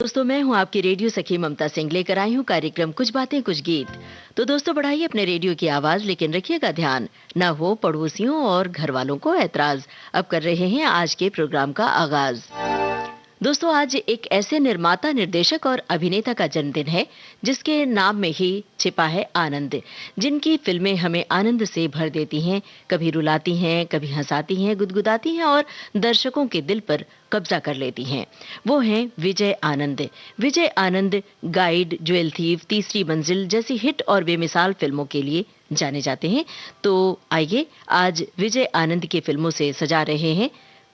दोस्तों, मैं हूं आपकी रेडियो सखी ममता सिंह, लेकर आई हूं कार्यक्रम कुछ बातें कुछ गीत। तो दोस्तों, बढ़ाइए अपने रेडियो की आवाज, लेकिन रखिएगा ध्यान न हो पड़ोसियों और घर वालों को ऐतराज। अब कर रहे हैं आज के प्रोग्राम का आगाज। दोस्तों, आज एक ऐसे निर्माता, निर्देशक और अभिनेता का जन्मदिन है जिसके नाम में ही छिपा है आनंद। जिनकी फिल्में हमें आनंद से भर देती हैं, कभी रुलाती हैं, कभी हंसाती हैं, गुदगुदाती हैं और दर्शकों के दिल पर कब्जा कर लेती हैं। वो हैं Vijay Anand. Vijay Anand guide, jewel thief, तीसरी मंजिल जैसी हिट और बेमिसाल फिल्मों के लिए जाने जाते हैं। तो आइए आज विजय आनंद की फिल्मों से सजा रहे हैं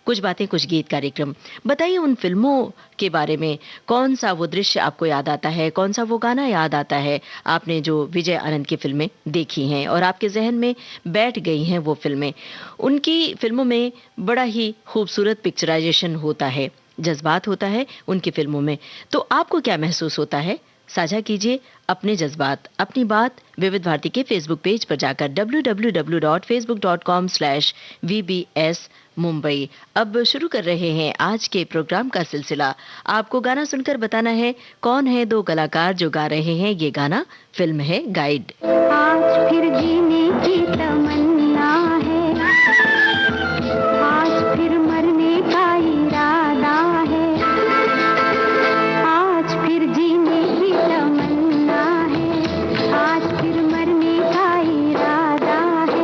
कुछ बातें कुछ गीत कार्यक्रम। बताइए उन फिल्मों के बारे में, कौन सा वो दृश्य आपको याद आता है, कौन सा वो गाना याद आता है, आपने जो विजय आनंद की फिल्में देखी हैं और आपके जहन में बैठ गई हैं वो फिल्में। उनकी फिल्मों में बड़ा ही खूबसूरत पिक्चराइजेशन होता है, जज्बात होता है उनकी फिल्मों में। तो आपको क्या महसूस होता है? साझा कीजिए अपने जज्बात, अपनी बात विविध भारती के फेसबुक पेज पर जाकर www.facebook.com/vbs मुंबई। अब शुरू कर रहे हैं आज के प्रोग्राम का सिलसिला। आपको गाना सुनकर बताना है कौन है दो कलाकार जो गा रहे हैं ये गाना। फिल्म है गाइड। आज फिर जीने की तमन्ना है, आज फिर मरने का इरादा है, आज फिर जीने की तमन्ना है, आज फिर मरने का इरादा है।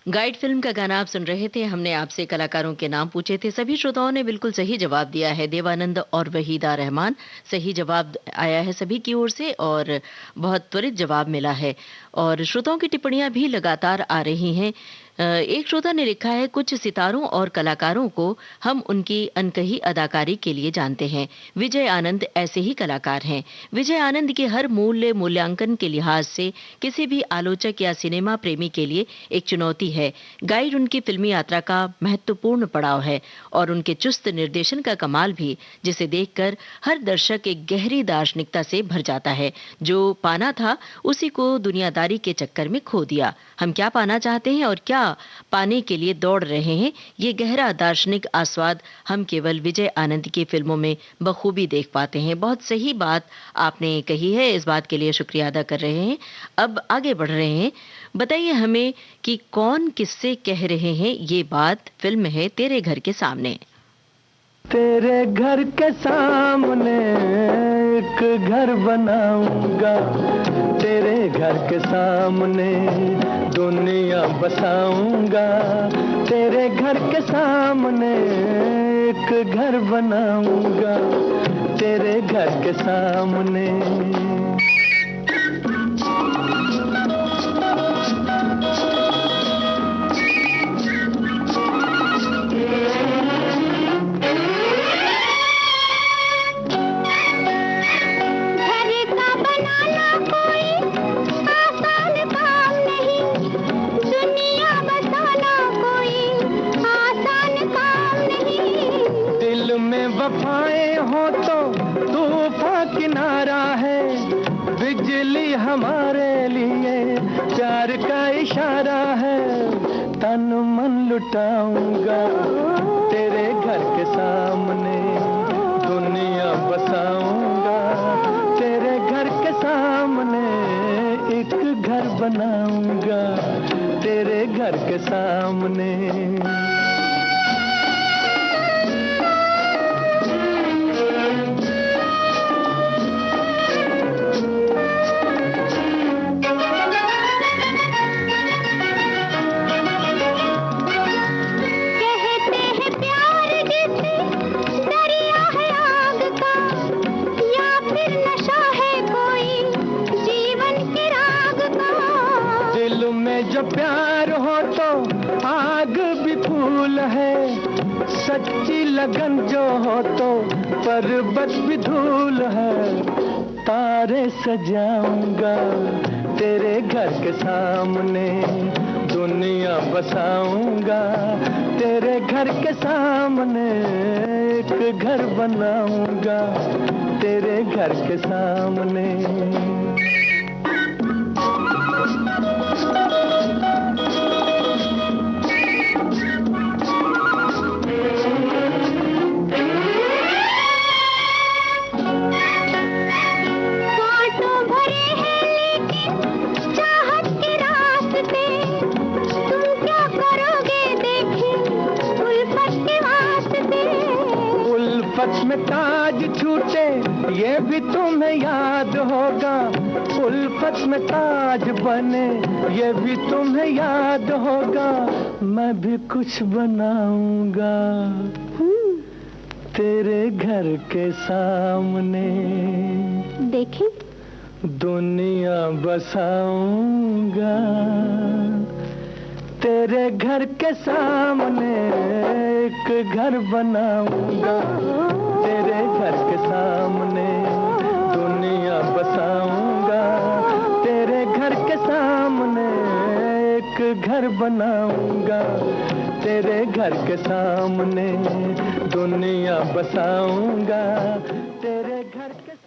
गाइड फिल्म का गाना आप सुन रहे थे। हमने आपसे कलाकारों के नाम पूछे थे, सभी श्रोताओं ने बिल्कुल सही जवाब दिया है। देवानंद और वहीदा रहमान, सही जवाब आया है सभी की ओर से और बहुत त्वरित जवाब मिला है। और श्रोताओं की टिप्पणियां भी लगातार आ रही हैं। एक श्रोता ने लिखा है, कुछ सितारों और कलाकारों को हम उनकी अनकही अदाकारी के लिए जानते हैं। विजय आनंद ऐसे ही कलाकार हैं। विजय आनंद के हर मूल्यांकन के लिहाज से किसी भी आलोचक या सिनेमा प्रेमी के लिए एक चुनौती है। गाइड उनकी फिल्मी यात्रा का महत्वपूर्ण पड़ाव है और उनके चुस्त निर्देशन का कमाल भी, जिसे देखकर हर दर्शक एक गहरी दार्शनिकता से भर जाता है। जो पाना था उसी को दुनियादारी के चक्कर में खो दिया। हम क्या पाना चाहते हैं और क्या पाने के लिए दौड़ रहे हैं, ये गहरा दार्शनिक आस्वाद हम केवल विजय आनंद की फिल्मों में बखूबी देख पाते हैं। बहुत सही बात आपने कही है, इस बात के लिए शुक्रिया अदा कर रहे हैं। अब आगे बढ़ रहे हैं। बताइए हमें कि कौन किससे कह रहे हैं ये बात। फिल्म है तेरे घर के सामने। तेरे घर के सामने एक घर बनाऊंगा, तेरे घर के सामने दुनिया बसाऊंगा, तेरे घर के सामने एक घर बनाऊंगा, तेरे घर के सामने। वफाएं हो तो तूफान किनारा है, बिजली हमारे लिए प्यार का इशारा है। तन मन लुटाऊंगा, तेरे घर के सामने दुनिया बसाऊंगा, तेरे घर के सामने एक घर बनाऊंगा, तेरे घर के सामने। जो प्यार हो तो आग भी फूल है, सच्ची लगन जो हो तो पर्वत भी धूल है। तारे सजाऊंगा, तेरे घर के सामने दुनिया बसाऊंगा, तेरे घर के सामने एक घर बनाऊंगा, तेरे घर के सामने। उल्फत में ताज छूटे ये भी तुम्हें याद होगा, उल्फत में ताज बने ये भी तुम्हें याद होगा। मैं भी कुछ बनाऊंगा, तेरे घर के सामने देखें दुनिया बसाऊंगा, तेरे घर के सामने एक घर बनाऊंगा, तेरे घर के सामने दुनिया बसाऊंगा, तेरे घर के सामने एक घर बनाऊंगा, तेरे घर के सामने दुनिया बसाऊंगा, तेरे घर के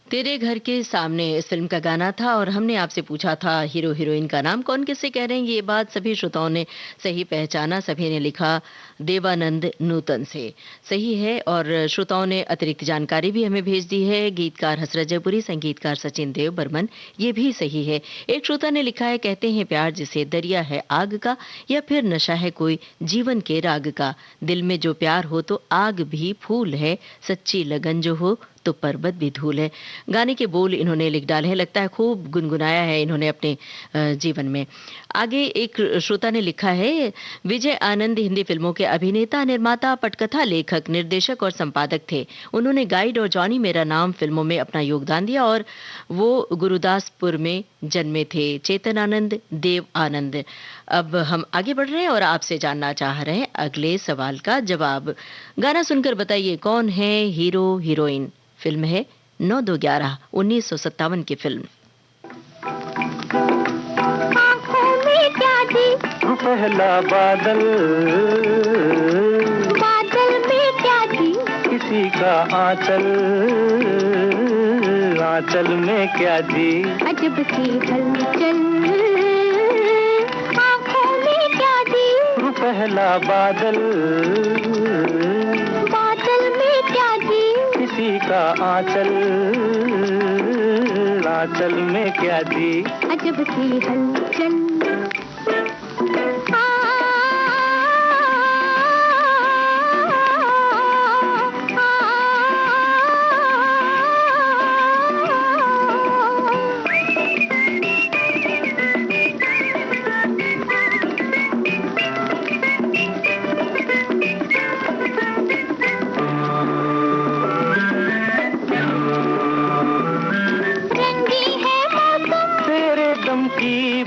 तेरे घर के सामने इस फिल्म का गाना था और हमने आपसे पूछा था हीरो हीरोइन का नाम कौन किससे कह रहे हैं। ये बात सभी श्रोताओं ने सही पहचाना, सभी ने लिखा देवानंद नूतन से। सही है और श्रोताओं ने अतिरिक्त जानकारी भी हमें भेज दी है। गीतकार हसरत जयपुरी, संगीतकार सचिन देव बर्मन, ये भी सही है। एक श्रोता ने लिखा है, कहते हैं प्यार जिसे दरिया है आग का या फिर नशा है कोई जीवन के राग का, दिल में जो प्यार हो तो आग भी फूल है, सच्ची लगन जो हो तो पर्वत भी धूल है। गाने के बोल इन्होंने लिख डाले हैं, लगता है खूब गुनगुनाया है इन्होंने अपने जीवन में। आगे एक श्रोता ने लिखा है, विजय आनंद हिंदी फिल्मों के अभिनेता, निर्माता, पटकथा लेखक, निर्देशक और संपादक थे। उन्होंने गाइड और जॉनी मेरा नाम फिल्मों में अपना योगदान दिया और वो गुरुदासपुर में जन्मे थे। चेतन आनंद, देव आनंद। अब हम आगे बढ़ रहे हैं और आपसे जानना चाह रहे हैं अगले सवाल का जवाब। गाना सुनकर बताइए कौन है हीरो हीरोइन। फिल्म है 9-2-11, 1957 की फिल्म। आँखों में क्या दी, पहला बादल, बादल में क्या दी, किसी का आंचल, आंचल में क्या दी, अजब सी हलचल, आँखों में क्या दी, पहला बादल, बादल में क्या दी, किसी का आंचल, आंचल में क्या दी, अजब सी हलचल।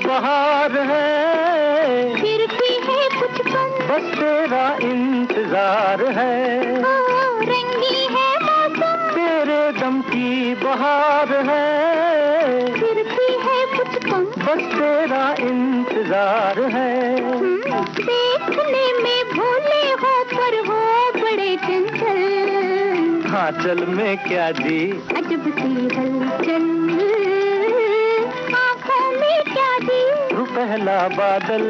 बहार है, फिर भी है कुछ कम, बस तेरा इंतजार है। रंगी है मौसम, तेरे दम की बहार है, फिर भी है कुछ कम, बस तेरा इंतजार है। देखने में भोले हो पर हो बड़े चंचल, आंचल में क्या दी, अजब सी हलचल, क्या दी, पहला बादल,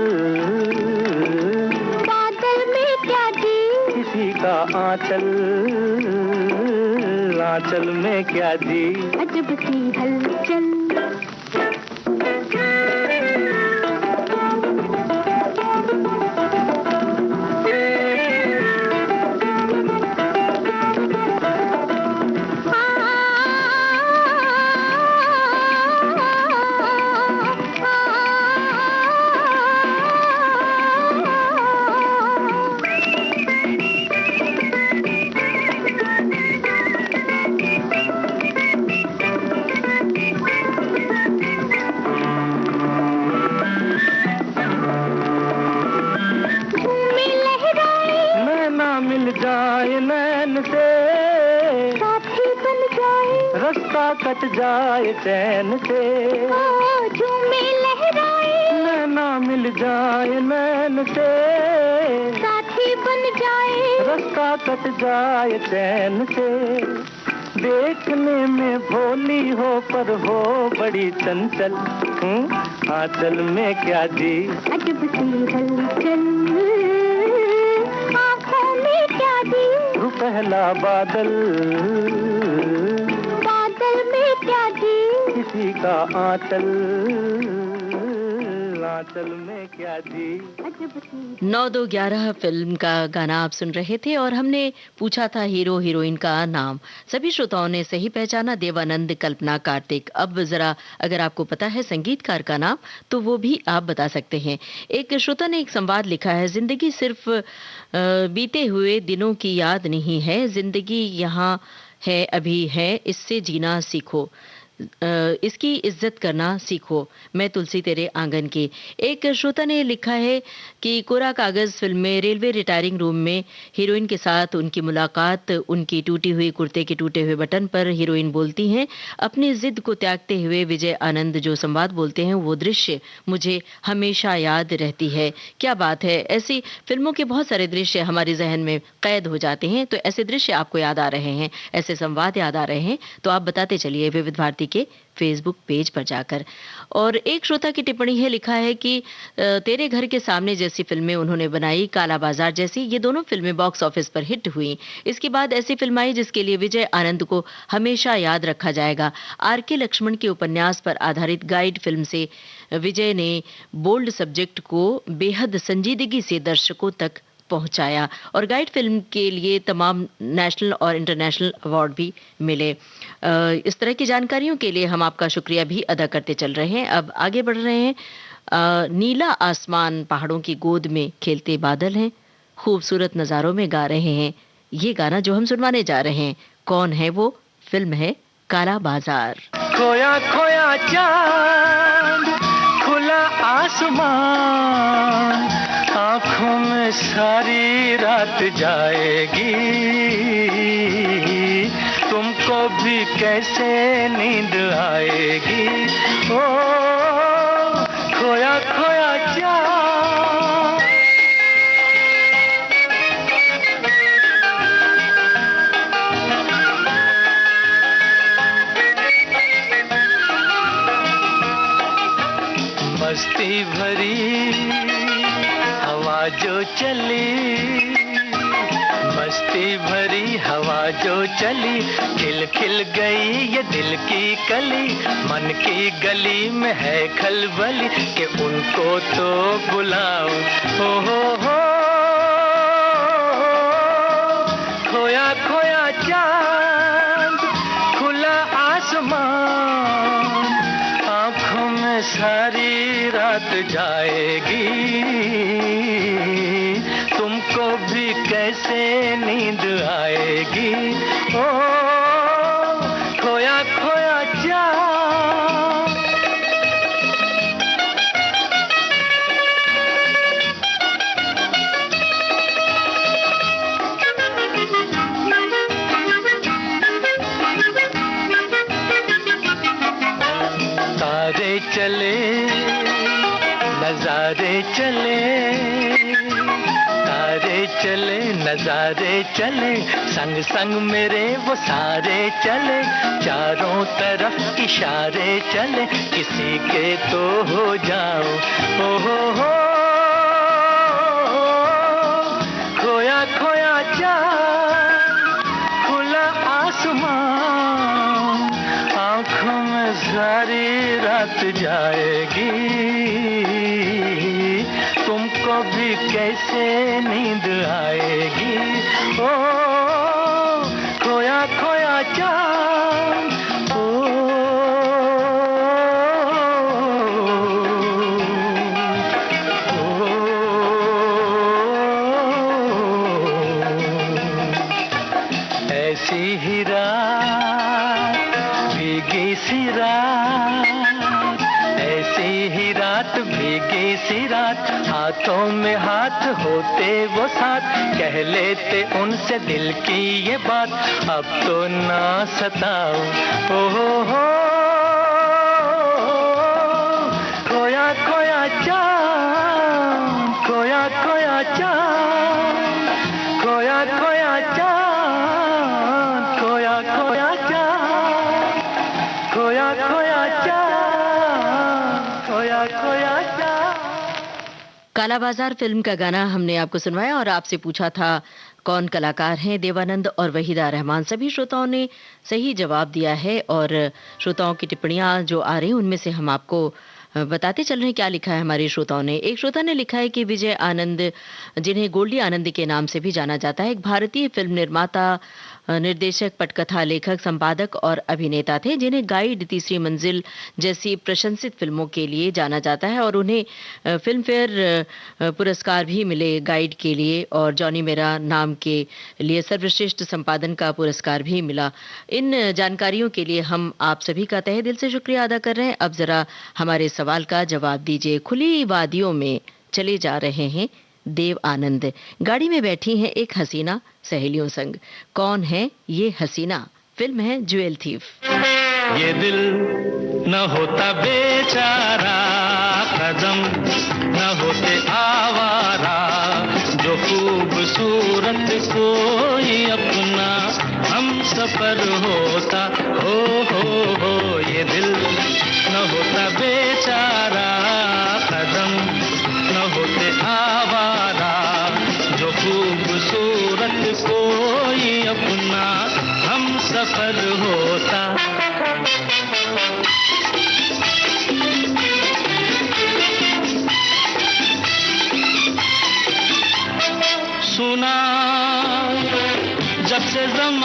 बादल में क्या दी, किसी का आंचल, आंचल में क्या दी, अजब सी हलचल। रास्ता कट जाए चैन से, झूमे लहराए, नैना मिल जाए नैन से, साथी बन जाए, रास्ता कट जाए चैन से। देखने में भोली हो पर हो बड़ी चंचल, आंचल में क्या दी, अजब सी हलचल, आँखों में क्या दी, पहला बादल, बादल में क्या दी, किसी का आंचल, आंचल में क्या दी, अजब सी। 9-2-11 फिल्म का गाना आप सुन रहे थे और हमने पूछा था हीरो हीरोइन का नाम। सभी श्रोताओं ने सही पहचाना, देवानंद, कल्पना, कार्तिक। अब जरा अगर आपको पता है संगीतकार का नाम तो वो भी आप बता सकते हैं। एक श्रोता ने एक संवाद लिखा है, जिंदगी सिर्फ बीते हुए दिनों की याद नहीं है, जिंदगी यहाँ है, अभी है, इससे जीना सीखो, इसकी इज्जत करना सीखो, मैं तुलसी तेरे आंगन की। एक श्रोता ने लिखा है कि कोरा कागज फिल्म में रेलवे रिटायरिंग रूम में हीरोइन के साथ उनकी मुलाकात, उनकी टूटी हुई कुर्ते के टूटे हुए बटन पर हीरोइन बोलती हैं, अपनी जिद को त्यागते हुए विजय आनंद जो संवाद बोलते हैं, वो दृश्य मुझे हमेशा याद रहती है। क्या बात है, ऐसी फिल्मों के बहुत सारे दृश्य हमारे जहन में कैद हो जाते हैं। तो ऐसे दृश्य आपको याद आ रहे हैं, ऐसे संवाद याद आ रहे हैं तो आप बताते चलिए विविध भारती के फेसबुक पेज पर जाकर। और एक श्रोता की टिप्पणी है, लिखा है कि तेरे घर के सामने जैसी फिल्में उन्होंने बनाई, काला बाजार जैसी, ये दोनों फिल्में बॉक्स ऑफिस पर हिट हुई। इसके बाद ऐसी फिल्म आई जिसके लिए विजय आनंद को हमेशा याद रखा जाएगा। आर.के. लक्ष्मण के उपन्यास पर आधारित गाइड फिल्म से विजय ने बोल्ड सब्जेक्ट को बेहद संजीदगी से दर्शकों तक पहुंचाया और गाइड फिल्म के लिए तमाम नेशनल और इंटरनेशनल अवार्ड भी मिले। इस तरह की जानकारियों के लिए हम आपका शुक्रिया भी अदा करते चल रहे हैं। अब आगे बढ़ रहे हैं। नीला आसमान पहाड़ों की गोद में खेलते बादल हैं, खूबसूरत नज़ारों में गा रहे हैं। ये गाना जो हम सुनवाने जा रहे हैं, कौन है वो? फिल्म है काला बाजार। खोया खोया चांद, खुला आसमान, आंखों में सारी रात जाएगी, तुमको भी कैसे नींद आएगी। ओ खोया खोया चांद। मस्ती भरी हवा जो चली, मस्ती भरी हवा जो चली, खिल खिल गई ये दिल की कली, मन की गली में है खलबली कि उनको तो बुलाओ। हो खोया खोया चांद, खुला आसमान, आंखों में सारी रात जाएगी, तुमको भी कैसे नींद आएगी। ओ खोया खोया चांद। तारे चले नजारे चले, तारे चले नजारे चले, संग संग मेरे वो सारे चले, चारों तरफ इशारे चले, किसी के तो हो जाओ। हो खोया खोया चांद, खुला आसमान, आंखों में सारी रात जाएगी, तुमको भी कैसे नींद आएगी। ओ खोया खोया चांद। ऐसी ही रात, भीगी सी रात, ऐसी ही रात, भीगी सी रात, हाथों में हाथ होते वो साथ, कह लेते उनसे दिल की ये बात, अब तो ना सताओ। हो खोया खोया चांद, खोया खोया चांद, खोया खोया चांद, खोया खोया चांद, खोया खोया चांद, खोया खोया चांद। काला बाजार फिल्म का गाना हमने आपको सुनवाया और आपसे पूछा था कौन कलाकार हैं। देवानंद और वहीदा रहमान। सभी श्रोताओं ने सही जवाब दिया है और श्रोताओं की टिप्पणियां जो आ रही हैं उनमें से हम आपको बताते चल रहे हैं क्या लिखा है हमारे श्रोताओं ने। एक श्रोता ने लिखा है कि विजय आनंद, जिन्हें गोल्डी आनंद के नाम से भी जाना जाता है, एक भारतीय फिल्म निर्माता, निर्देशक, पटकथा लेखक, संपादक और अभिनेता थे, जिन्हें गाइड, तीसरी मंजिल जैसी प्रशंसित फिल्मों के लिए जाना जाता है और उन्हें फिल्म फेयर पुरस्कार भी मिले गाइड के लिए और जॉनी मेरा नाम के लिए सर्वश्रेष्ठ संपादन का पुरस्कार भी मिला। इन जानकारियों के लिए हम आप सभी का तहे दिल से शुक्रिया अदा कर रहे हैं। अब जरा हमारे सवाल का जवाब दीजिए। खुली वादियों में चले जा रहे हैं देव आनंद, गाड़ी में बैठी हैं एक हसीना सहेलियों संग, कौन है ये हसीना? फिल्म है ज्वेल थीफ। ये दिल न होता बेचारा, कदम न होते आवारा, जो खूबसूरत कोई अपना हम सफर होता। हो ये दिल न होता बेचारा, कदम न होते आवारा, जो खूबसूरत कोई अपना हम सफर होता।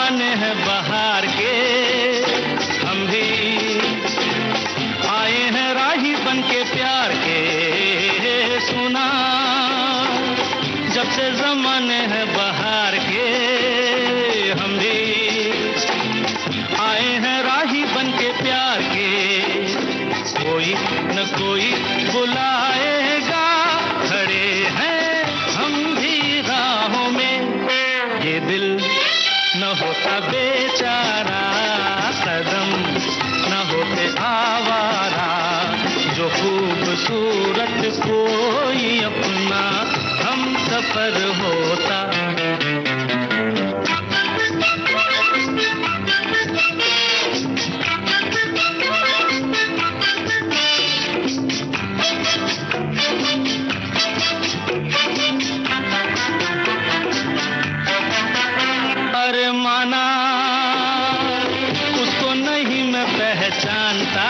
जमाने हैं बाहर के, हम भी आए हैं राही बन के प्यार के। सुना जब से जमाने हैं बाहर के, हम भी आए हैं राही बन के प्यार के। कोई न कोई बुलाएगा, खड़े हैं हम भी राहों में। ये दिल न होता बेचारा, कदम न होते आवारा, जो खूबसूरत कोई अपना हम सफर होता। अरे माना उसको नहीं मैं पहचानता,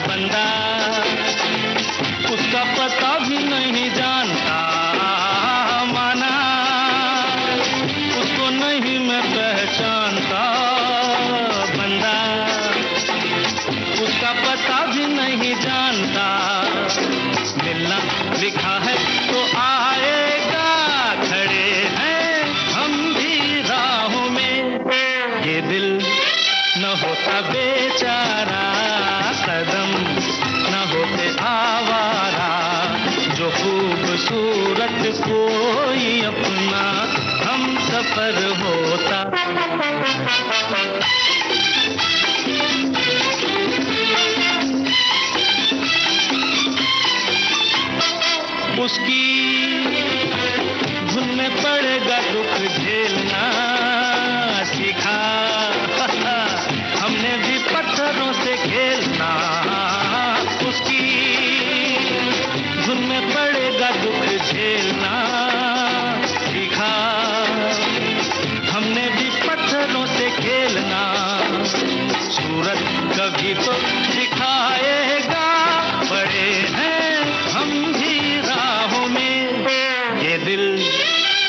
बंदा उसका पता भी नहीं जानता। माना उसको नहीं मैं पहचानता, बंदा उसका पता भी नहीं जानता। मिलना लिखा है तो आएगा, खड़े हैं हम भी राहों में। ये दिल न होता बेचारा, कदम न होते आवारा, जो खूबसूरत कोई अपना हम सफर होता। उसकी धुन में पड़ेगा दुख झेलना सीखा, हमने भी पत्थरों से खेलना। उसकी धुन में पड़ेगा दुख झेलना सीखा, हमने भी पत्थरों से खेलना। सूरत कभी तो दिखाएगा, बड़े हैं हम भी राहों में। ये दिल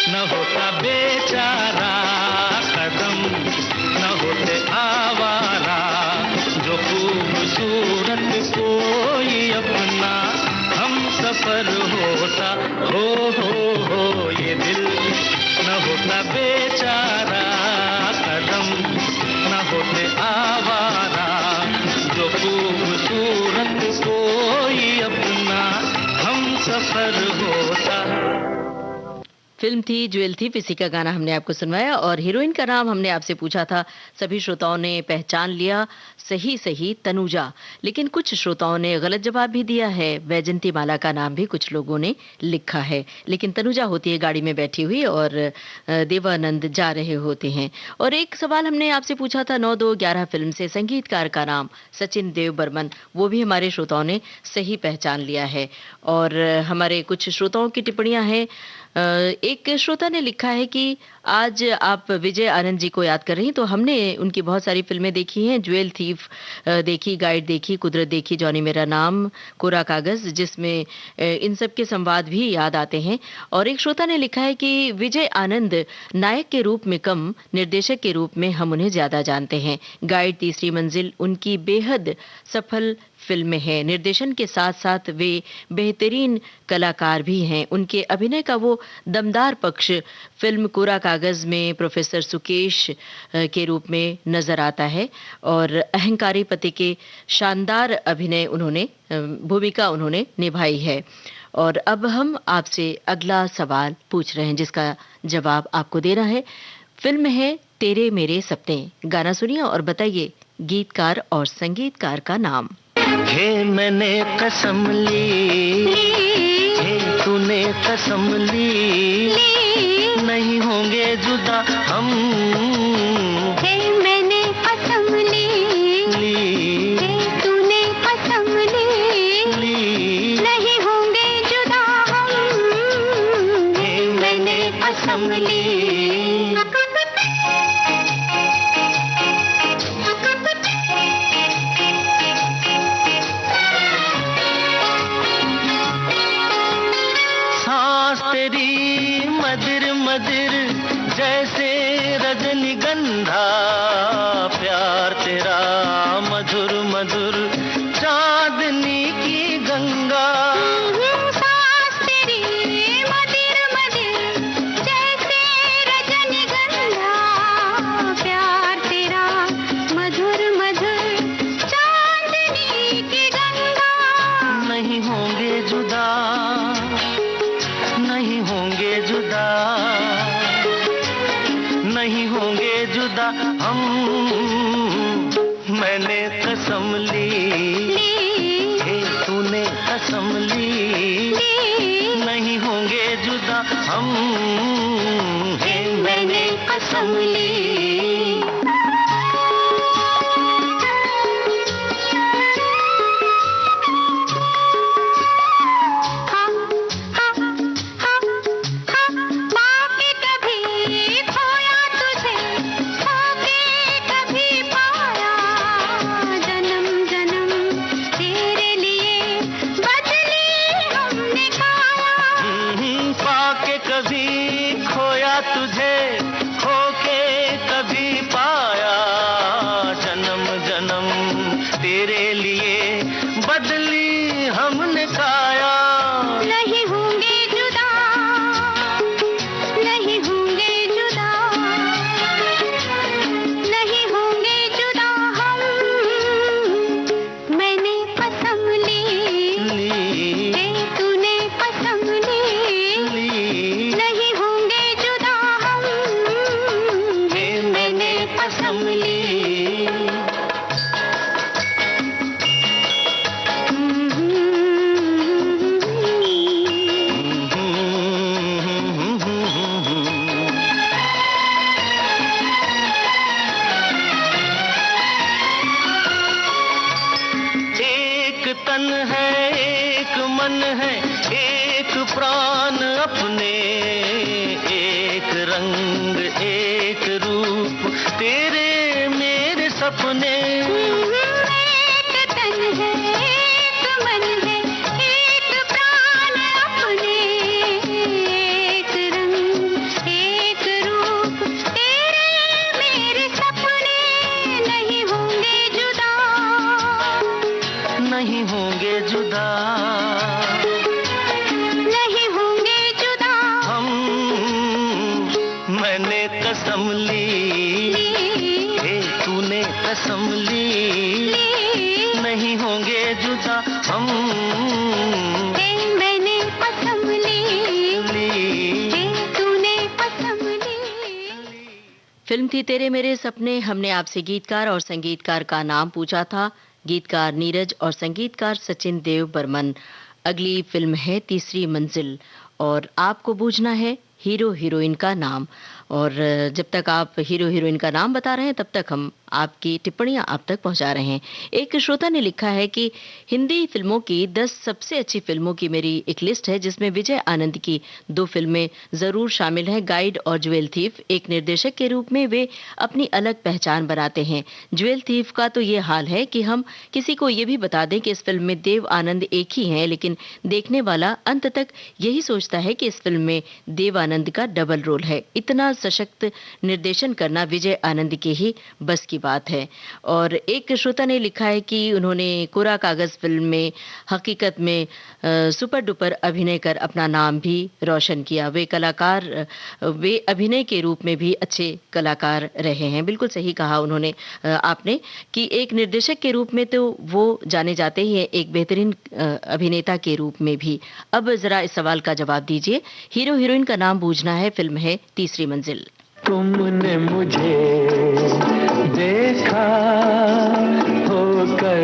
न होता बेचारा, कदम न होते आवारा, जो खूबसूरत कोई अपना हम सफर होता। हो ये दिल न होता बेचारा, कदम न होते आवारा, जो खूबसूरत कोई अपना हम सफर होता। फिल्म थी ज्वेल थी, इसी का गाना हमने आपको सुनवाया और हीरोइन का नाम हमने आपसे पूछा था। सभी श्रोताओं ने पहचान लिया, सही तनुजा। लेकिन कुछ श्रोताओं ने गलत जवाब भी दिया है। वैजंती माला का नाम भी कुछ लोगों ने लिखा है, लेकिन तनुजा होती है गाड़ी में बैठी हुई और देवानंद जा रहे होते हैं। और एक सवाल हमने आपसे पूछा था 9-2-11 फिल्म से संगीतकार का नाम सचिन देव बर्मन, वो भी हमारे श्रोताओं ने सही पहचान लिया है। और हमारे कुछ श्रोताओं की टिप्पणियां हैं। एक श्रोता ने लिखा है कि आज आप विजय आनंद जी को याद कर रही हैं, तो हमने उनकी बहुत सारी फिल्में देखी हैं। ज्वेल थीफ देखी, गाइड देखी, कुदरत देखी, जॉनी मेरा नाम, कोरा कागज, जिसमें इन सब के संवाद भी याद आते हैं। और एक श्रोता ने लिखा है कि विजय आनंद नायक के रूप में कम, निर्देशक के रूप में हम उन्हें ज्यादा जानते हैं। गाइड, तीसरी मंजिल उनकी बेहद सफल फिल्में हैं। निर्देशन के साथ साथ वे बेहतरीन कलाकार भी हैं। उनके अभिनय का वो दमदार पक्ष फिल्म कोरा कागज में प्रोफेसर सुकेश के रूप में नजर आता है और अहंकारी पति के शानदार अभिनय भूमिका उन्होंने निभाई है। और अब हम आपसे अगला सवाल पूछ रहे हैं, जिसका जवाब आपको देना है। फिल्म है तेरे मेरे सपने। गाना सुनिए और बताइए गीतकार और संगीतकार का नाम। हे मैंने कसम ली, हे तूने कसम ली, नहीं होंगे जुदा हम। हे मैंने कसम ली, हे तूने कसम ली, नहीं होंगे जुदा हम। हे मैंने कसम ली। तेरी मदिर मदिर जैसे कसम ली, तूने कसम ली, नहीं होंगे जुदा हम, मैंने कसम ली। फिल्म थी तेरे मेरे सपने। हमने आपसे गीतकार और संगीतकार का नाम पूछा था, गीतकार नीरज और संगीतकार सचिन देव बर्मन। अगली फिल्म है तीसरी मंजिल और आपको बूझना है हीरो हीरोइन का नाम। और जब तक आप हीरो हीरोइन का नाम बता रहे हैं तब तक हम आपकी टिप्पणियां आप तक पहुंचा रहे हैं। एक श्रोता ने लिखा है कि हिंदी फिल्मों की 10 सबसे अच्छी फिल्मों की मेरी एक लिस्ट है जिसमें विजय आनंद की 2 फिल्में जरूर शामिल हैं, गाइड और ज्वेल थीफ। एक निर्देशक के रूप में वे अपनी अलग पहचान बनाते हैं। ज्वेल थीफ का तो ये हाल है कि हम किसी को ये भी बता दें कि इस फिल्म में देव आनंद एक ही हैं, लेकिन देखने वाला अंत तक यही सोचता है कि इस फिल्म में देव आनंद का डबल रोल है। इतना सशक्त निर्देशन करना विजय आनंद के ही बस की बात है। और एक श्रोता ने लिखा है कि उन्होंने कोरा कागज फिल्म में हकीकत में सुपर डुपर अभिनय कर अपना नाम भी रोशन किया। वे कलाकार, वे अभिनय के रूप में भी अच्छे कलाकार रहे हैं। बिल्कुल सही कहा उन्होंने आपने कि एक निर्देशक के रूप में तो वो जाने जाते ही हैं, एक बेहतरीन अभिनेता के रूप में भी। अब जरा इस सवाल का जवाब दीजिए, हीरो हीरोइन का नाम बूझना है, फिल्म है तीसरी मंजिल। तुमने मुझे देखा होकर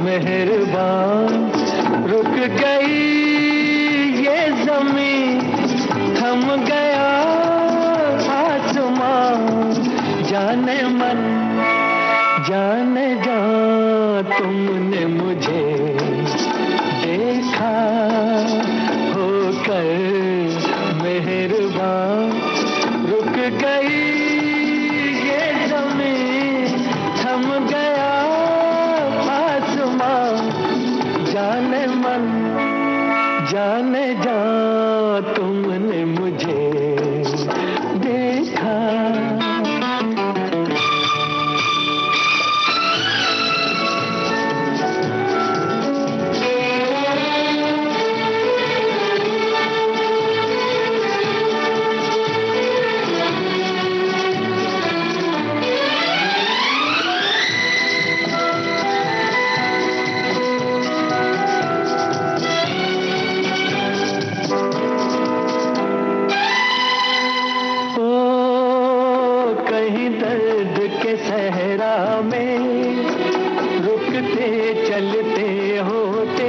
मेहरबान, रुक गई ये ज़मीं, थम गया आसमां, जाने मन जाने जा। तुमने मुझे देखा होकर मेहरबान, रुक गई ये ज़मीं, थम गया आसमां, जाने मन जाने जा। तुमने मुझे देखा। चलते चलते होते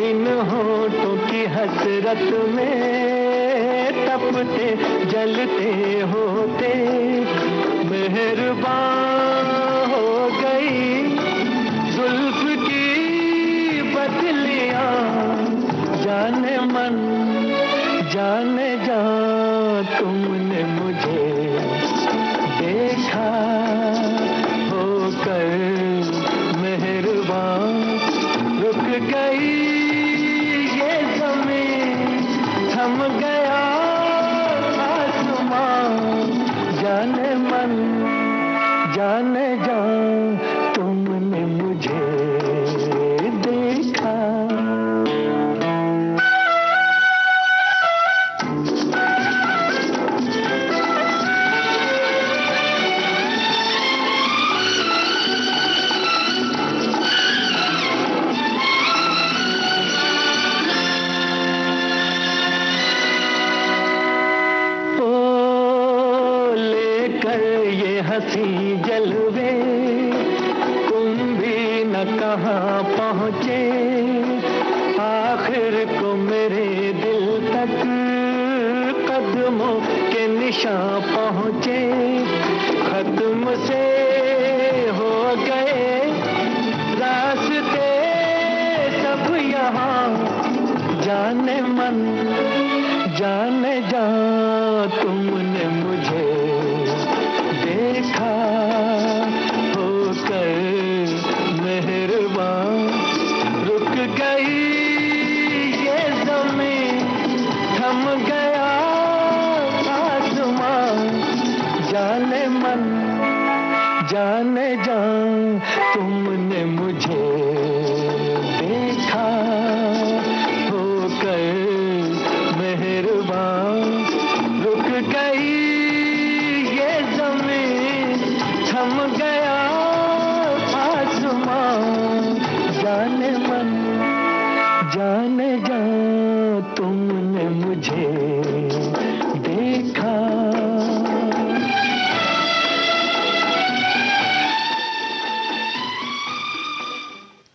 इन होठों की हसरत में तपते जलते होते मेहरबान हो गई जुल्फ की बदलियां जाने मन जाने जा तुमने मुझे देखा होकर मेहरबान रुक गई ये ज़मीं थम गया आसमां जाने मन जाने जा तुमने मुझे देखा। हंसी जलवे तुम भी न कहाँ पहुँचे आखिर को मेरे दिल तक कदमों के निशान पहुँचे खत्म से हो गए रास्ते सब यहाँ जाने मन जाने जा तुमने मुझे देखा होकर मेहरबान रुक गई ये ज़मीं थम गया आसमां जाने मन जाने जा तुमने मुझे देखा होकर मेहरबान रुक गई थम गया आसमां जाने मन जाने जा तुमने मुझे देखा।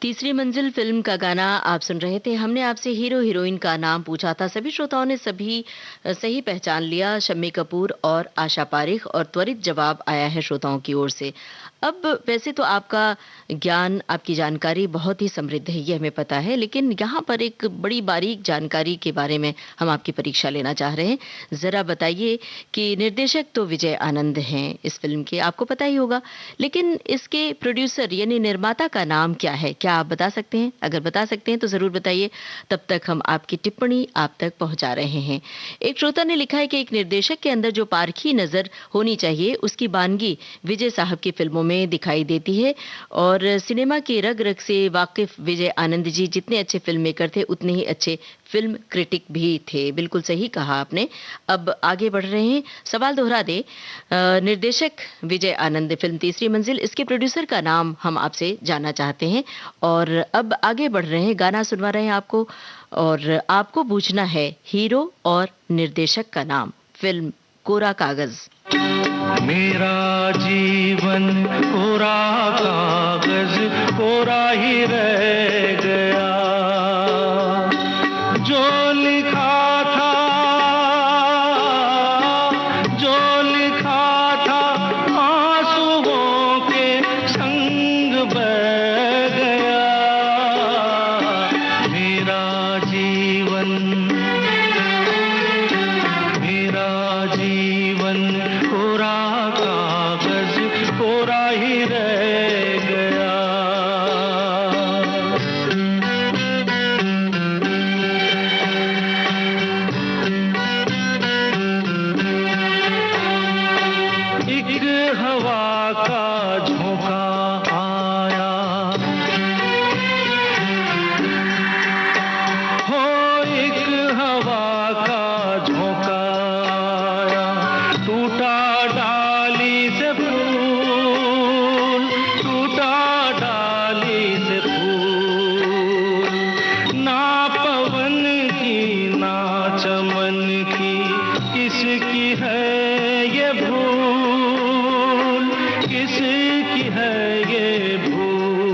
तीसरी मंजिल फिल्म का गाना आप सुन रहे थे। हमने आपसे हीरो हीरोइन का नाम पूछा था। सभी श्रोताओं ने सभी सही पहचान लिया, शम्मी कपूर और आशा पारेख, और त्वरित जवाब आया है श्रोताओं की ओर से। अब वैसे तो आपका ज्ञान, आपकी जानकारी बहुत ही समृद्ध है, ये हमें पता है, लेकिन यहाँ पर एक बड़ी बारीक जानकारी के बारे में हम आपकी परीक्षा लेना चाह रहे हैं। ज़रा बताइए कि निर्देशक तो विजय आनंद हैं इस फिल्म के, आपको पता ही होगा, लेकिन इसके प्रोड्यूसर यानी निर्माता का नाम क्या है? क्या आप बता सकते हैं? अगर बता सकते हैं तो ज़रूर बताइए, तब तक हम आपकी टिप्पणी आप तक पहुँचा रहे हैं। एक श्रोता ने लिखा है कि एक निर्देशक के अंदर जो पारखी नज़र होनी चाहिए, उसकी बानगी विजय साहब की फिल्मों में दिखाई देती है, और सिनेमा की रग रग से वाकिफ विजय आनंद जी जितने अच्छे फिल्म मेकर थे उतने ही अच्छे फिल्म क्रिटिक भी थे। बिल्कुल सही कहा आपने। अब आगे बढ़ रहे हैं, सवाल दोहरा दे। निर्देशक विजय आनंद, फिल्म तीसरी मंजिल, इसके प्रोड्यूसर का नाम हम आपसे जानना चाहते हैं। और अब आगे बढ़ रहे हैं, गाना सुनवा रहे हैं आपको, और आपको पूछना है हीरो और निर्देशक का नाम। फिल्म कोरा कागज। मेरा जीवन कोरा कागज कोरा ही रह गया, जो लिखा था आंसुओं के संग बह गया। मेरा जीवन कोरा कागज कोरा ही रह गया। एक हवा का झोंका आया, हो एक हवा का झोंका आया, टूटा डाली से फूल, टूटा डाली से फूल, ना पवन की ना चमन की, किसकी है ये भूल, किसकी है ये भूल।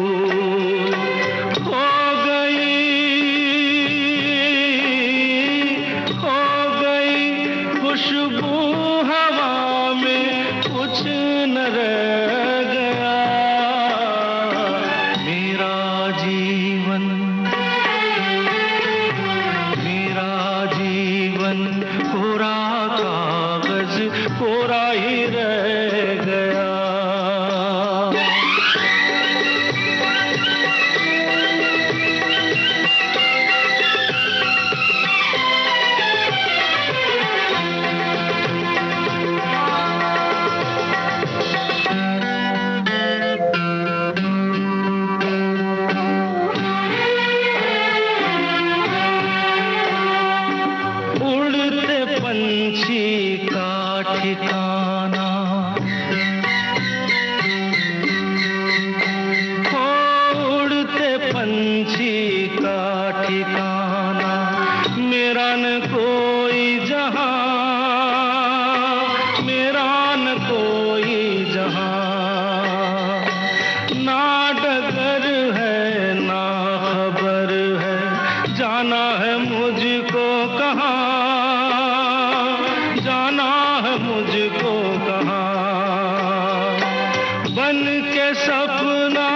सपना,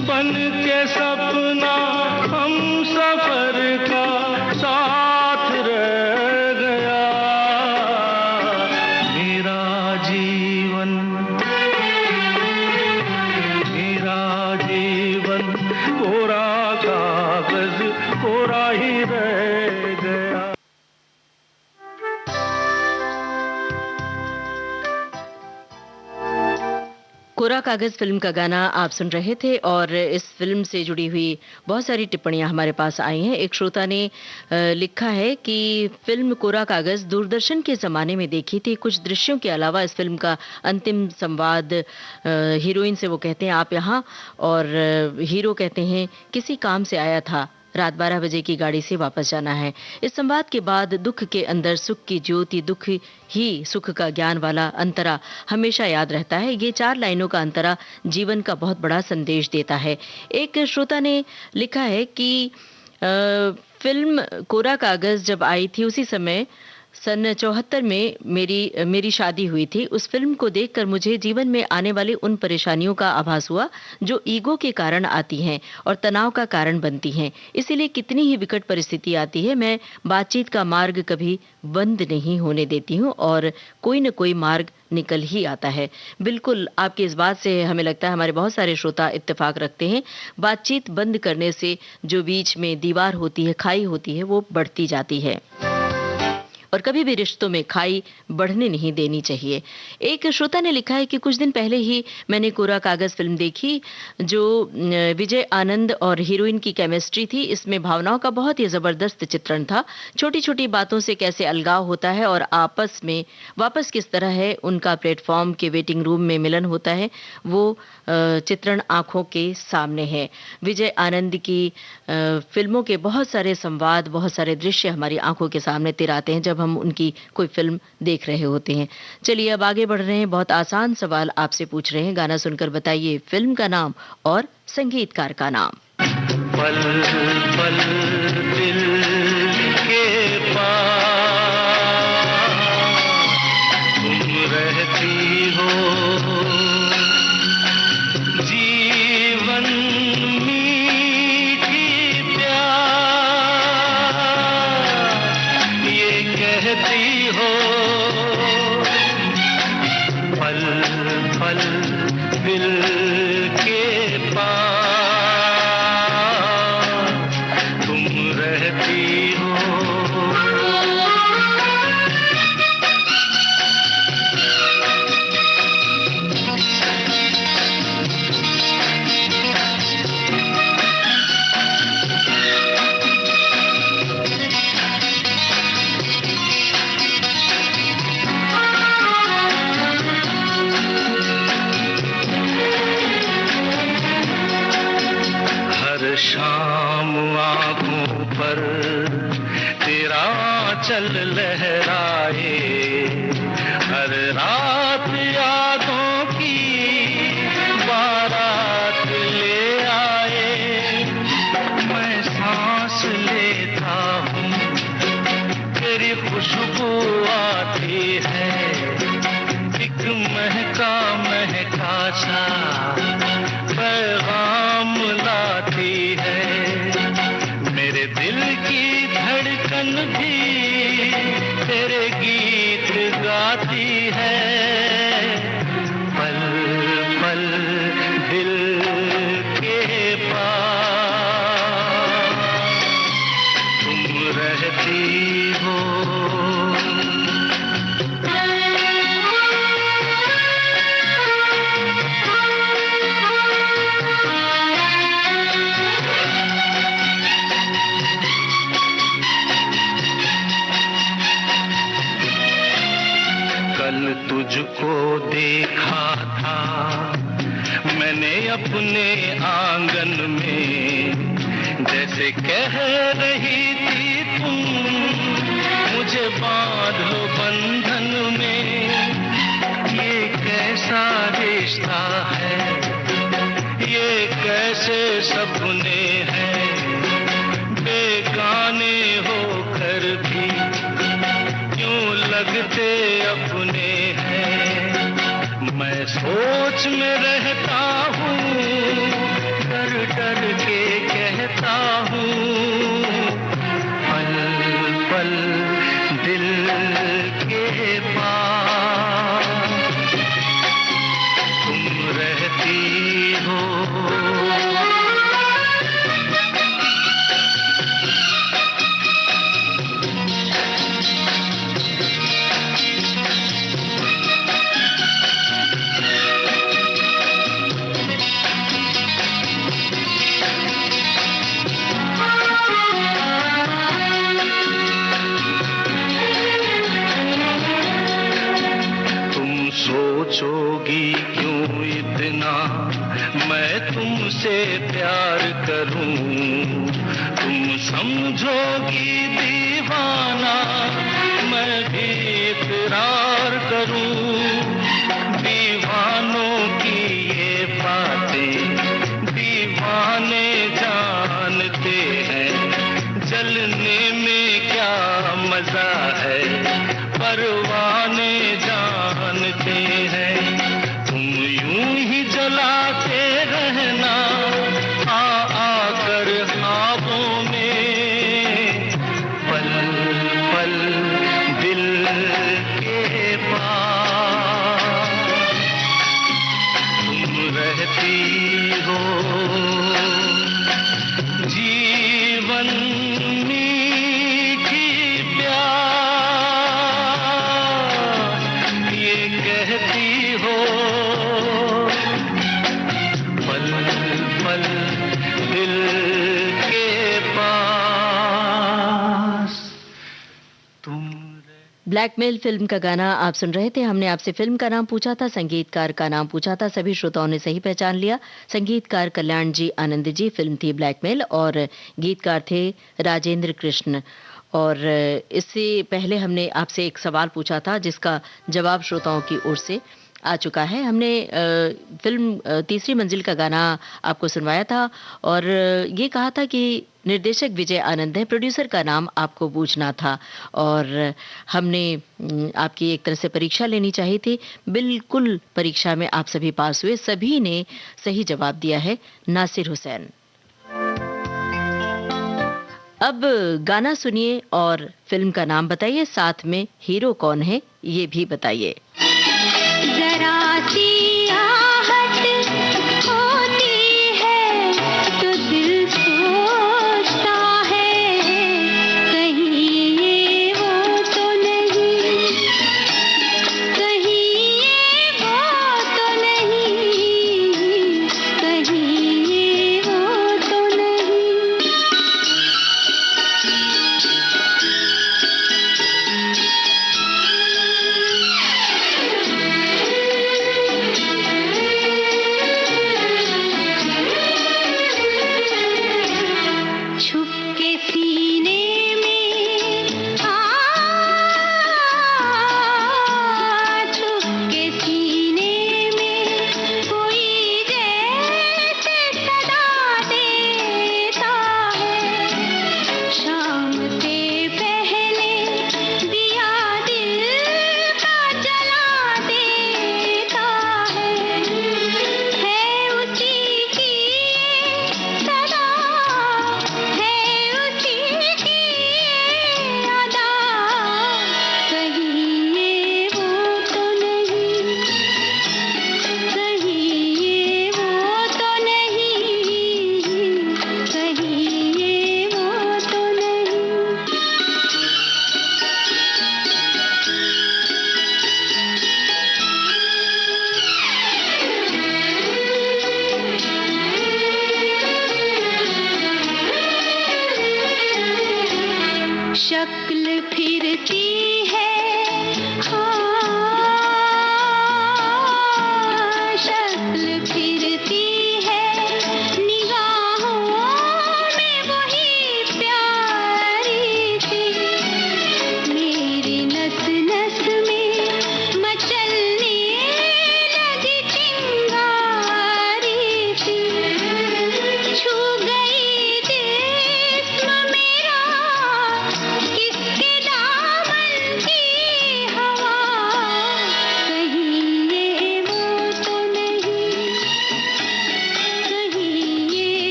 बन के सपना हम सफर का साथ रह गया। मेरा जीवन कोरा कागज कोरा ही रह गया। कोरा कागज फिल्म का गाना आप सुन रहे थे और इस फिल्म से जुड़ी हुई बहुत सारी टिप्पणियां हमारे पास आई हैं। एक श्रोता ने लिखा है कि फिल्म कोरा कागज दूरदर्शन के ज़माने में देखी थी। कुछ दृश्यों के अलावा इस फिल्म का अंतिम संवाद हीरोइन से वो कहते हैं आप यहाँ, और हीरो कहते हैं किसी काम से आया था, रात 12 बजे की गाड़ी से वापस जाना है। इस संवाद के बाद दुख के अंदर सुख की ज्योति, दुख ही सुख का ज्ञान वाला अंतरा हमेशा याद रहता है। ये 4 लाइनों का अंतरा जीवन का बहुत बड़ा संदेश देता है। एक श्रोता ने लिखा है कि फिल्म कोरा कागज जब आई थी उसी समय सन 74 में मेरी शादी हुई थी। उस फिल्म को देखकर मुझे जीवन में आने वाली उन परेशानियों का आभास हुआ जो ईगो के कारण आती हैं और तनाव का कारण बनती हैं। इसीलिए कितनी ही विकट परिस्थिति आती है, मैं बातचीत का मार्ग कभी बंद नहीं होने देती हूँ और कोई न कोई मार्ग निकल ही आता है। बिल्कुल आपकी इस बात से हमें लगता है हमारे बहुत सारे श्रोता इत्तेफाक रखते हैं। बातचीत बंद करने से जो बीच में दीवार होती है, खाई होती है, वो बढ़ती जाती है और कभी भी रिश्तों में खाई बढ़ने नहीं देनी चाहिए। एक श्रोता ने लिखा है कि कुछ दिन पहले ही मैंने कोरा कागज फिल्म देखी जो विजय आनंद और हीरोइन की केमिस्ट्री थी। इसमें भावनाओं का बहुत ही जबरदस्त चित्रण था। छोटी छोटी बातों से कैसे अलगाव होता है और आपस में वापस किस तरह है उनका प्लेटफॉर्म के वेटिंग रूम में मिलन होता है, वो चित्रण आंखों के सामने है। विजय आनंद की फिल्मों के बहुत सारे संवाद, बहुत सारे दृश्य हमारी आंखों के सामने तिराते हैं जब हम उनकी कोई फिल्म देख रहे होते हैं। चलिए अब आगे बढ़ रहे हैं। बहुत आसान सवाल आपसे पूछ रहे हैं। गाना सुनकर बताइए फिल्म का नाम और संगीतकार का नाम। पल पल दिल के पास तुम रहती हो, जीवन मीठी प्यार ये कहती हो। पल पल दिल के पास तुम रहती हो। शाम आँखों पर तेरा चल लहराए, हर रात यादों की बारात ले आए। मैं सांस लेता हूँ तेरी खुशबू आती है, एक महका महका सा पैगाम लाती है। मेरे दिल की धड़कन भी तेरे गीत गाती है। पल पल दिल के पास तुम रहती हो। तुझको देखा था मैंने अपने आंगन में, जैसे कह रही थी तुम मुझे बांध लो बंधन में। ये कैसा रिश्ता है, ये कैसे सपने हैं, बेगाने होकर भी क्यों लगते अपने हैं। मैं सोच में रहता हूँ, डर डर के कहता हूँ, पल पल दिल के पास तुम रहती हो। सोचोगी क्यों इतना मैं तुमसे प्यार करूं, तुम समझोगी दीवाना मैं भी इकरार करूं। दीवानों की ये बातें दीवाने जानते हैं, जलने में क्या मजा है परवाने जानते हैं। तुम यूं ही जलाते रहना आकर ख्वाबों में, पल पल दिल के पास तुम रहती हो। जीवन मीठी कहती हो, पल पल दिल के पास तुम। ब्लैकमेल फिल्म का गाना आप सुन रहे थे। हमने आपसे फिल्म का नाम पूछा था, संगीतकार का नाम पूछा था। सभी श्रोताओं ने सही पहचान लिया। संगीतकार कल्याण जी आनंद जी, फिल्म थी ब्लैकमेल और गीतकार थे राजेंद्र कृष्ण। और इससे पहले हमने आपसे एक सवाल पूछा था जिसका जवाब श्रोताओं की ओर से आ चुका है। हमने फिल्म तीसरी मंजिल का गाना आपको सुनवाया था और ये कहा था कि निर्देशक विजय आनंद है, प्रोड्यूसर का नाम आपको पूछना था और हमने आपकी एक तरह से परीक्षा लेनी चाहिए थी। बिल्कुल परीक्षा में आप सभी पास हुए, सभी ने सही जवाब दिया है, नासिर हुसैन। अब गाना सुनिए और फिल्म का नाम बताइए, साथ में हीरो कौन है ये भी बताइए। जरा सी आहट होती है तो दिल सोचता है, कहीं ये वो तो नहीं, कहीं ये वो तो नहीं, कहीं ये वो तो नहीं।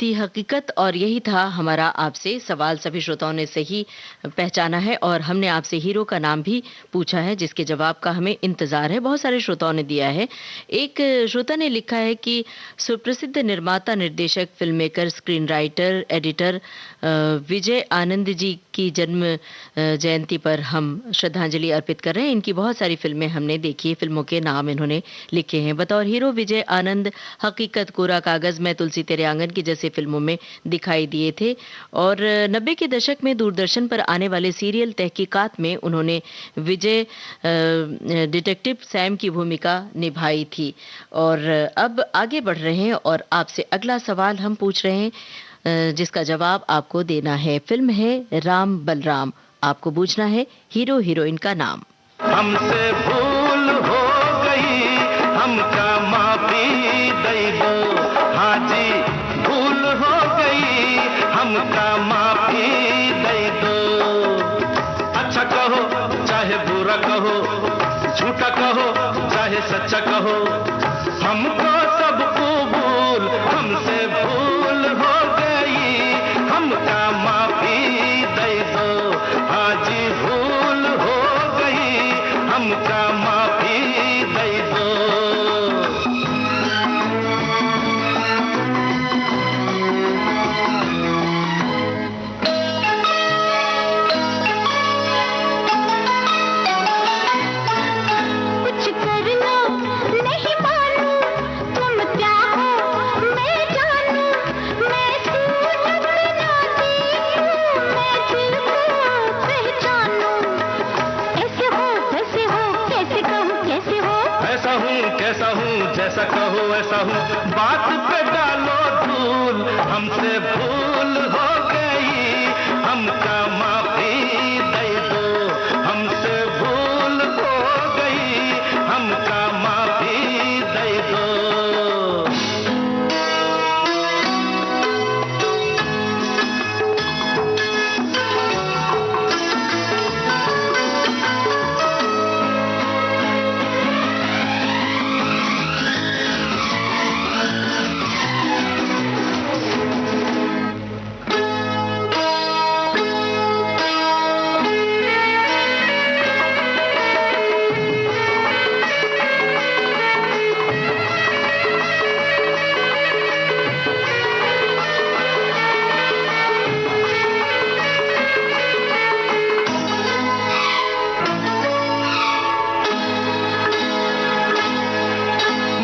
थी हकीकत और यही था हमारा आपसे सवाल। सभी श्रोताओं ने सही पहचाना है और हमने आपसे हीरो का नाम भी पूछा है, जिसके जवाब का हमें इंतजार है। बहुत सारे श्रोताओं ने दिया है। एक श्रोता ने लिखा है कि सुप्रसिद्ध निर्माता, निर्देशक, film maker, screen writer, editor Vijay Anand ji की जन्म जयंती पर हम श्रद्धांजलि अर्पित कर रहे हैं। इनकी बहुत सारी फिल्में हमने देखी है, फिल्मों के नाम इन्होंने लिखे हैं। बतौर हीरो विजय आनंद हकीकत, कोरा कागज, मैं तुलसी तेरे आंगन की जैसे फिल्मों में दिखाई दिए थे और 90 के दशक में दूरदर्शन पर आने वाले सीरियल तहकीकात में उन्होंने विजय डिटेक्टिव सैम की भूमिका निभाई थी। और अब आगे बढ़ रहे हैं और आपसे अगला सवाल हम पूछ रहे हैं, जिसका जवाब आपको देना है। फिल्म है राम बलराम। आपको पूछना है हीरो हीरोइन का नाम। हमसे भूल हो गई, हमका माफी दे दो। हाँ जी, भूल हो गई, हमका माफी दे दो। अच्छा कहो चाहे बुरा कहो, झूठा कहो चाहे सच्चा कहो, हमको सब कबूल। हमसे भूल हो गई, हमका माफी दे दो। हाँ जी, भूल हो गई, हमका माफी दे दो। कुछ कर लो नहीं मानो, तुम क्या हो मैं जानू। मैं सूरत ना देखूं, मैं दिल को पहचानूं। ऐसे हो कैसे हो, कैसे कहूँ कैसे हो। ऐसा हूँ कैसा हूँ, जैसा कहो ऐसा हूँ। बात पे डालो धूल, हमसे भूल हो गई, हमका माफी दे दो। हमसे भूल हो गई, हमका माफी दे दो।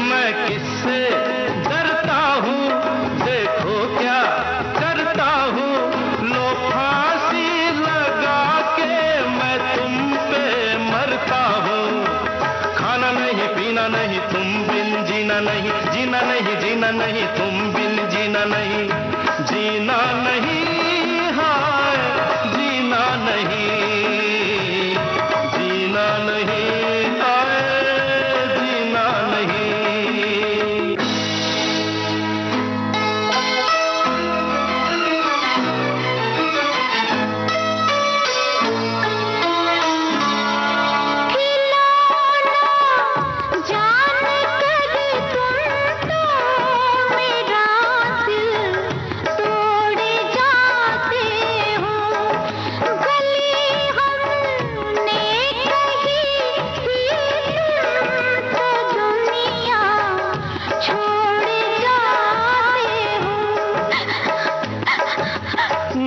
मैं किससे डरता हूँ, देखो क्या करता हूँ। लो फांसी लगा के मैं तुम पे मरता हूँ। खाना नहीं पीना नहीं तुम बिन जीना नहीं, जीना नहीं जीना नहीं तुम बिन जीना नहीं, जीना नहीं हाय जीना नहीं, जीना नहीं हाय जीना नहीं। जान कर तुम तो मेरा दिल तोड़े जाते हो। गली हमने कही थी, तुम तो दुनिया छोड़ जाते हो।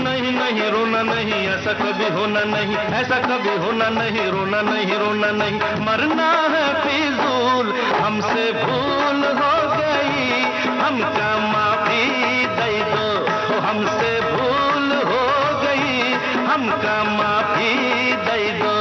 नहीं नहीं रोना नहीं, ऐसा कभी होना नहीं, ऐसा कभी होना नहीं। रोना नहीं रोना नहीं, मरना है फिजूल। हमसे भूल हो गई, हमका माफी दे दो। ओ हमसे भूल हो गई, हमका माफी दे दो।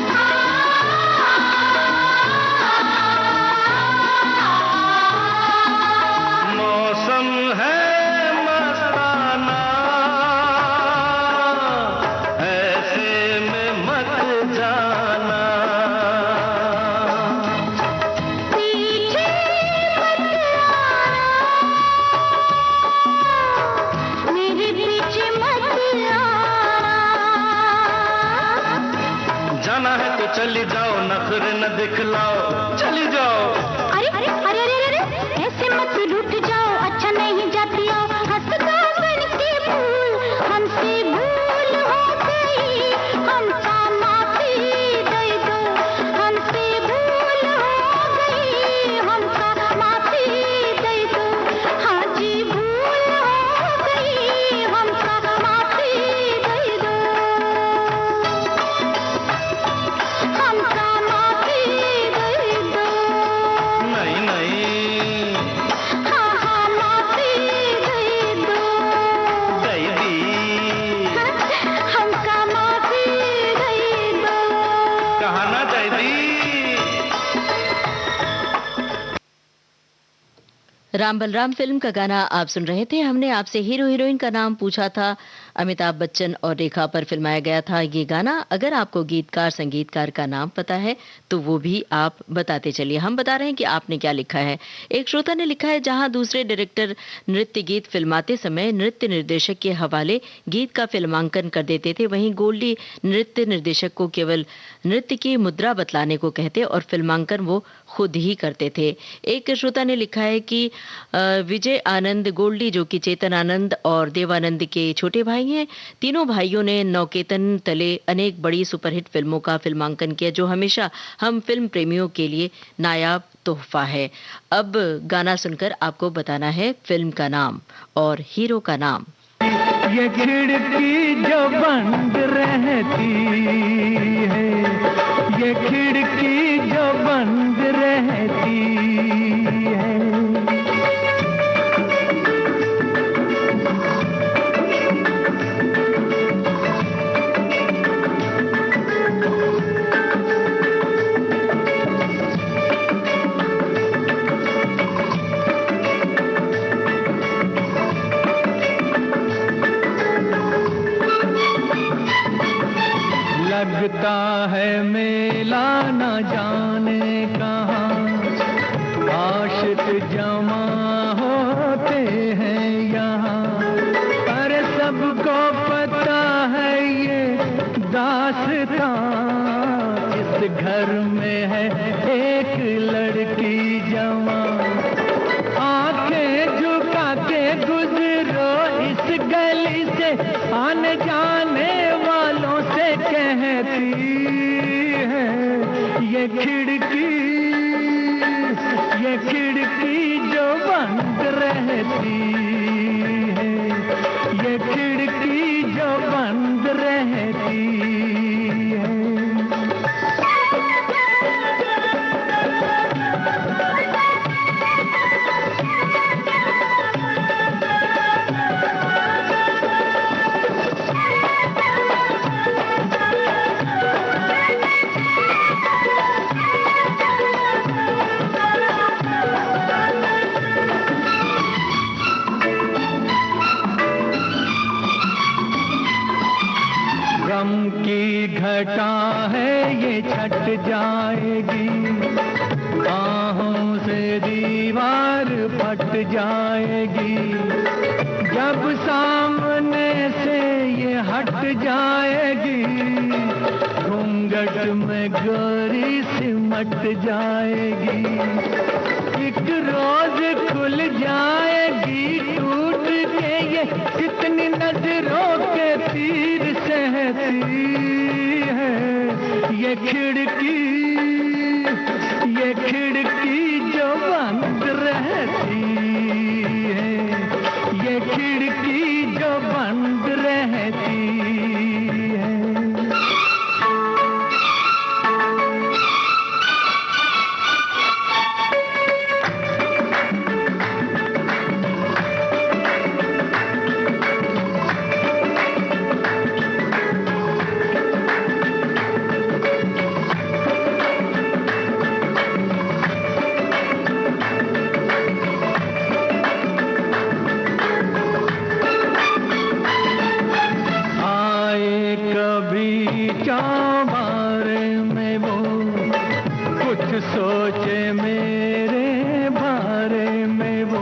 हाँ है तो चली जाओ, नखरे न दिखलाओ, चली जाओ। अरे अरे अरे अरे अरे ऐसे मत रूठ जाओ, अच्छा नहीं जाती हो हंसता बन के भूल, हमसे भूल हो गई, हमका माफी दे दो, हमसे भूल हो गई, हमका माफी दे दो, हाँ जी भूल हो गई, हमका माफी दे दो, हमका माफी दे दो। नहीं नहीं, हाँ हाँ माफी दे दो, दई दी। हमका माफी दे दो। कहा ना दई दी। राम बलराम फिल्म का गाना आप सुन रहे थे। हमने आपसे हीरो हीरोइन का नाम पूछा था, अमिताभ बच्चन और रेखा पर फिल्माया गया था ये गाना। अगर आपको गीतकार संगीतकार का नाम पता है तो वो भी आप बताते चलिए। हम बता रहे हैं कि आपने क्या लिखा है। एक श्रोता ने लिखा है, जहां दूसरे डायरेक्टर नृत्य गीत फिल्माते समय नृत्य निर्देशक के हवाले गीत का फिल्मांकन कर देते थे, वहीं गोल्डी नृत्य निर्देशक को केवल नृत्य की मुद्रा बतलाने को कहते और फिल्मांकन वो खुद ही करते थे। एक श्रोता ने लिखा है कि विजय आनंद गोल्डी, जो कि चेतन आनंद और देवानंद के छोटे भाई हैं, तीनों भाइयों ने नौकेतन तले अनेक बड़ी सुपरहिट फिल्मों का फिल्मांकन किया, जो हमेशा हम फिल्म प्रेमियों के लिए नायाब तोहफा है। अब गाना सुनकर आपको बताना है फिल्म का नाम और हीरो का नाम। ये खिड़की जो बंद रहती है, ये खिड़की जो बंद रहती है, लगता है मेला न जाने कहाँ, आशिक जमा होते हैं यहाँ, अरे सबको पता है ये दास्तां, इस घर में है एक लड़की जवान, आंखें झुका के गुजरो इस गली से, आने जाने वालों से कहती है, ये खिड़की जो बंद रहती है, ये खिड़की जो बंद रहती है। गम की घटा है ये छट जाएगी, आहों से दीवार फट जाएगी, जब सामने से ये हट जाएगी, घूंघट में गोरी सिमट जाएगी, एक रोज खुल जाएगी टूट के ये, कितनी नजरों के तीर सहती है, ये खिड़की जो बंद रहती है, ये खिड़की जो बंद रहती है। बारे में वो कुछ सोचे मेरे बारे में वो,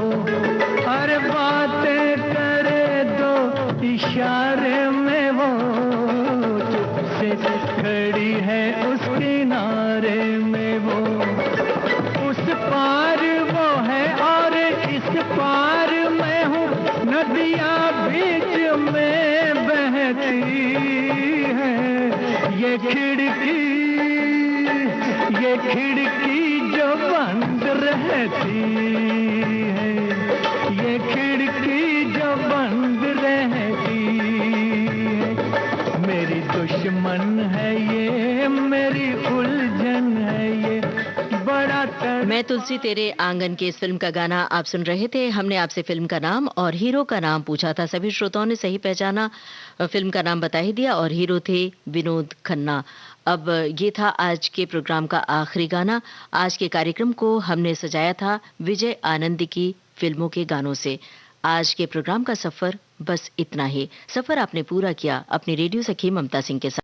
हर बातें करे दो इशारे में वो, चुप से खड़ी है उस है ये खिड़की जो बंद रहती है, ये खिड़की जो बंद रहती है, मेरी दुश्मन है ये, मेरी उलझन है ये, बड़ा मैं तुलसी तेरे आंगन के इस फिल्म का गाना आप सुन रहे थे। हमने आपसे फिल्म का नाम और हीरो का नाम पूछा था। सभी श्रोताओं ने सही पहचाना, फिल्म का नाम बता ही दिया और हीरो थे विनोद खन्ना। अब ये था आज के प्रोग्राम का आखिरी गाना। आज के कार्यक्रम को हमने सजाया था विजय आनंद की फिल्मों के गानों से। आज के प्रोग्राम का सफर बस इतना ही। सफर आपने पूरा किया अपनी रेडियो सखी ममता सिंह के साथ।